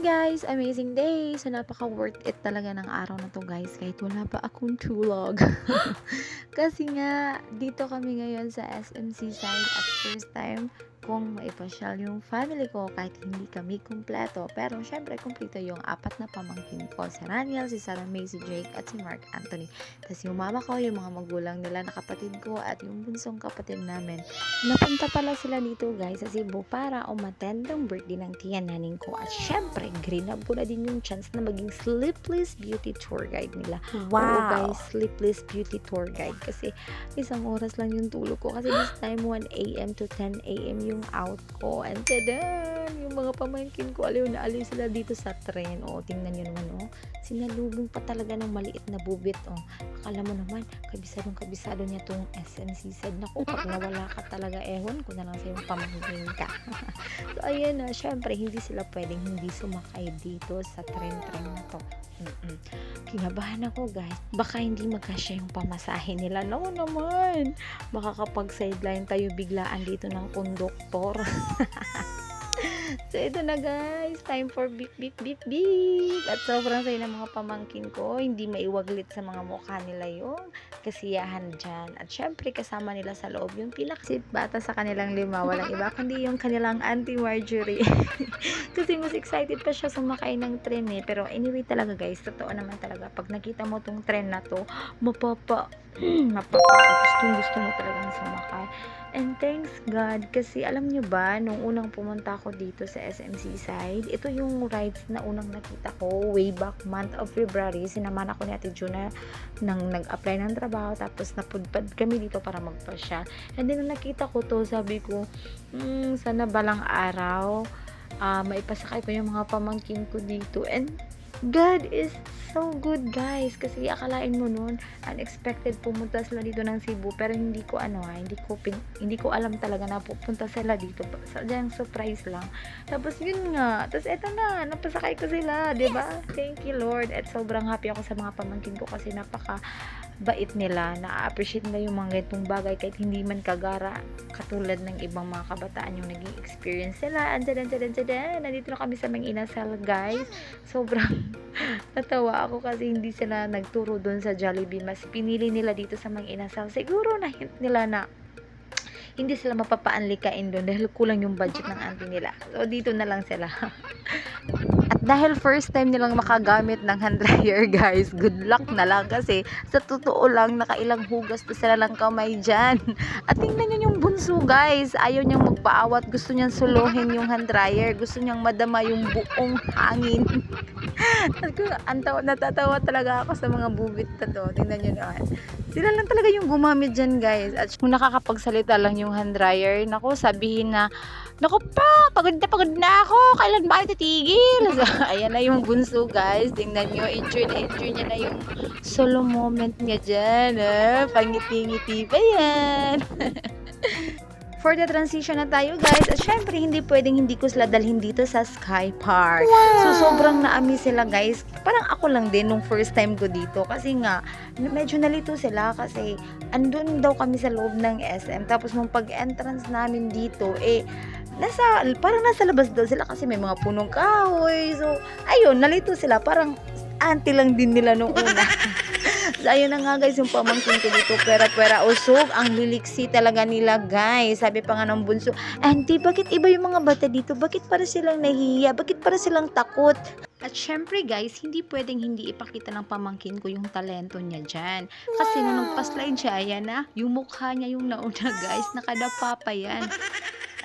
guys! Amazing day! So, napaka-worth it talaga ng araw na to guys kahit wala pa akong tulog. Kasi nga, dito kami ngayon sa SMC side at first time kung maipasyal yung family ko kahit hindi kami kumpleto. Pero syempre, kumpleto yung apat na pamangkin ko. Si Raniel, si Sarah May, si Jake at si Mark Anthony. Tapos yung mama ko, yung mga magulang nila na kapatid ko at yung bunsong kapatid namin. Napunta pala sila dito guys sa Cebu para umattend ng birthday ng tiyan nanin ko. At syempre, greenab ko na din yung chance na maging Sleepless Beauty Tour Guide nila. Wow! Oo guys, Sleepless Beauty Tour Guide. Kasi isang oras lang yung tulog ko. Kasi this time 1 a.m. to 10 a.m. yung out ko. And tadan! Yung mga pamangkin ko, aliw na aliw sila dito sa tren. O, tingnan nyo naman, o. Sinalubong pa talaga ng maliit na bubit, o. Akala mo naman, kabisado niya tong SMC said. Naku, pag nawala ka talaga, ewan ko na lang sa yung pamangkin ka. So, ayan na, syempre, hindi sila pwedeng hindi sumakay dito sa tren na to. Kinabahan ako guys, baka hindi magkasya yung pamasahe nila. No naman, baka kapag sideline tayo biglaan dito ng konduktor. So ito na guys, time for beep beep beep beep. At sobrang saya ng mga pamangkin ko, hindi maiwaglit sa mga mukha nila yung kasiyahan dyan. At syempre kasama nila sa loob yung pinakasit bata sa kanilang lima, walang iba kundi yung kanilang Auntie Marjorie. Kasi mas excited pa siya sumakay ng tren eh. Pero anyway talaga guys, totoo naman talaga pag nakita mo tong tren na to, mapapa gusto mo talagang sumakay. And thanks God, kasi alam nyo ba, nung unang pumunta ako dito sa SMC side, ito yung rides na unang nakita ko way back month of February. Sinaman ako ni Ate Juna nang nag-apply ng trabaho, tapos napudpad kami dito para magpasya. And then nung nakita ko to, sabi ko, sana balang araw, maipasakay ko yung mga pamangkin ko dito. And God is so good guys, kasi akalain mo nun unexpected pumunta sila dito ng Cebu, pero hindi ko alam talaga na pupunta sila dito, sadyang surprise lang. Tapos yun nga, tapos eto na, napasakay ko sila, diba? Thank you Lord. At sobrang happy ako sa mga pamangkin ko kasi napaka bait nila, na-appreciate nila yung mga ganitong bagay kahit hindi man kagara katulad ng ibang mga kabataan yung naging experience sila. Nandito na kami sa Mang Inasal guys. Sobrang natawa ako kasi hindi sila nagturo doon sa Jollibee, mas pinili nila dito sa Mang Inasal. Siguro na hint nila na hindi sila mapapaanlikain doon dahil kulang yung budget ng auntie nila. So, dito na lang sila. At dahil first time nilang makagamit ng hand dryer, guys, good luck na lang kasi sa totoo lang, nakailang hugas na sila lang kamay dyan. At tingnan nyo yung bunso, guys. Ayaw niyang magpaawat. Gusto niyang suluhin yung hand dryer. Gusto niyang madama yung buong hangin. Natatawa talaga ako sa mga bubit na to. Tingnan nyo naman. Sila lang talaga yung gumamit dyan guys. At kung nakakapagsalita lang yung hand dryer, naku, sabihin na, naku pa, pagod na ako. Kailan ba kayo titigil? So, ayan na yung bunso guys. Tingnan nyo, enjoy niya na yung solo moment niya dyan. Pangiti-ngiti pa yan. For the transition na tayo guys, at syempre hindi pwedeng hindi ko sila dalhin dito sa Sky Park. Wow! So sobrang na-amaze sila guys. Parang ako lang din nung first time ko dito kasi nga medyo nalito sila kasi andun daw kami sa loob ng SM. Tapos nung pag-entrance namin dito parang nasa labas daw sila kasi may mga punong kahoy. So ayun, nalito sila. Parang auntie lang din nila nung una. So, ayun na nga guys, yung pamangkin ko dito, pera usog, ang liliksi talaga nila guys. Sabi pa nga ng bunso, auntie, bakit iba yung mga bata dito? Bakit para silang nahihiya? Bakit para silang takot? At syempre guys, hindi pwedeng hindi ipakita ng pamangkin ko yung talento niya dyan. Kasi nung nagpa-slide siya, ayan na, yung mukha niya yung nauna guys, nakadapa pa yan.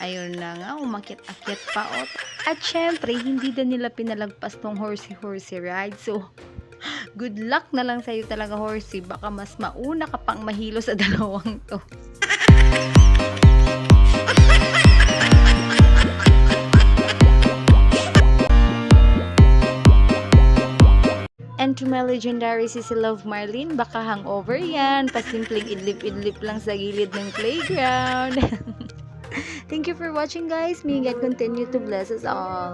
Ayun na nga, umakyat-akyat pa. At syempre, hindi din nila pinalagpas tong horsey ride. So, good luck na lang sa'yo talaga, horsey. Baka mas mauna ka pang mahilo sa dalawang to. And to my legendary Sissy Love Marlene, baka hangover yan. Pasimpleng idlip-idlip lang sa gilid ng playground. Thank you for watching guys. May God continue to bless us all.